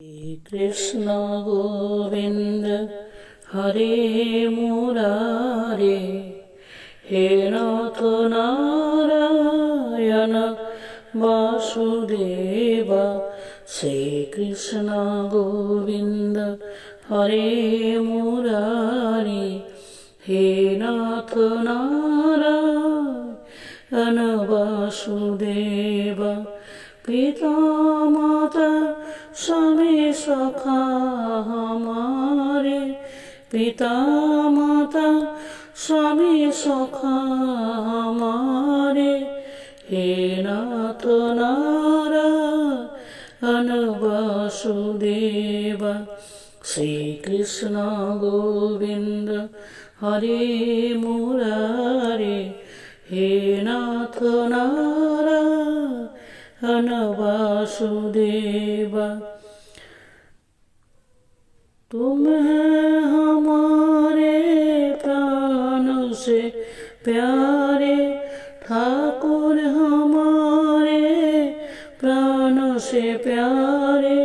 कृष्ण गोविंद हरे मुरारे हे नाथ नारायण वासुदेव श्री कृष्ण गोविंद हरे मुरारे हे नाथ नारायण वासुदेव पिता माता स्वामी सखा हमारे पिता माता स्वामी सखा हमारे हे नाथ नारायण वासुदेव श्री कृष्ण गोविंद हरे मुरारे हे नाथ नारायण वासुदेव तुम है हमारे प्राण से प्यारे ठाकुर हमारे प्राण से प्यारे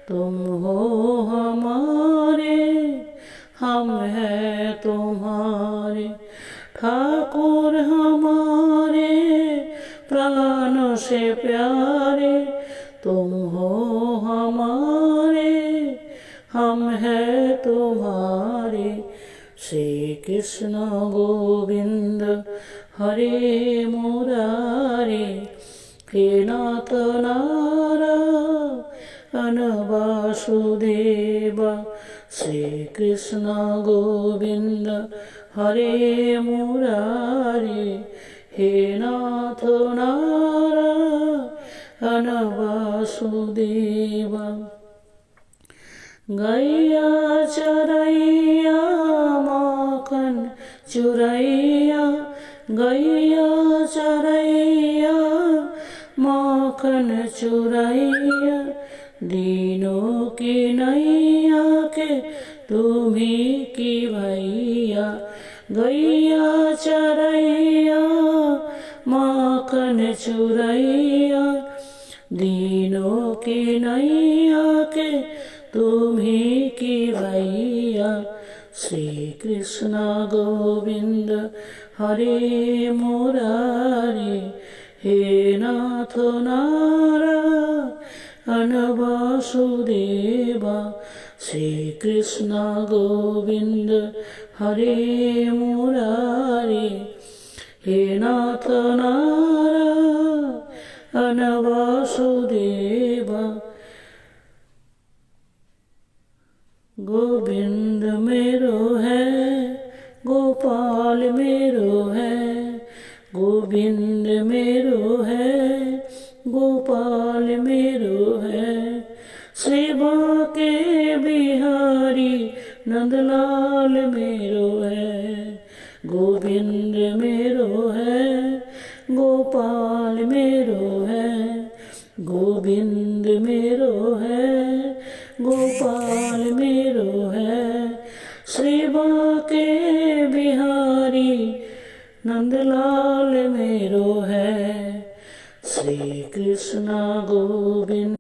तुम हो हमारे हम हैं तुम्हारे ठाकुर हमारे प्राण से प्यारे तुम हो हमारे हम हैं तुम्हारे श्री कृष्ण गोविंद हरे मुरारे हे नाथ नारायण वासुदेव श्री कृष्ण गोविंद हरे मुरारे हे नाथ नारायण वासुदेव गैया चरैया माखन चुरैया गैया चरैया माखन चुरैया दीनों की नैया के तुम्ही की भैया गैया चरैया माखन चुरैया दीनों की नैया के तुम्ही की भैया श्री कृष्ण गोविंद हरे मुरारे हे नाथ नारायण वासुदेव श्री कृष्ण गोविंद हरे मुरारे हे नाथ नारायण वासुदेव गोविंद मेरो है गोपाल मेरो है गोविंद मेरो है गोपाल मेरो है सेवा के बिहारी नंदलाल मेरो है गोविंद मेरो है गोपाल मेरो है गोविंद मेरो है गोपाल मेरो है सेवा के बिहारी नंदलाल मेरो है श्री कृष्ण गोविंद।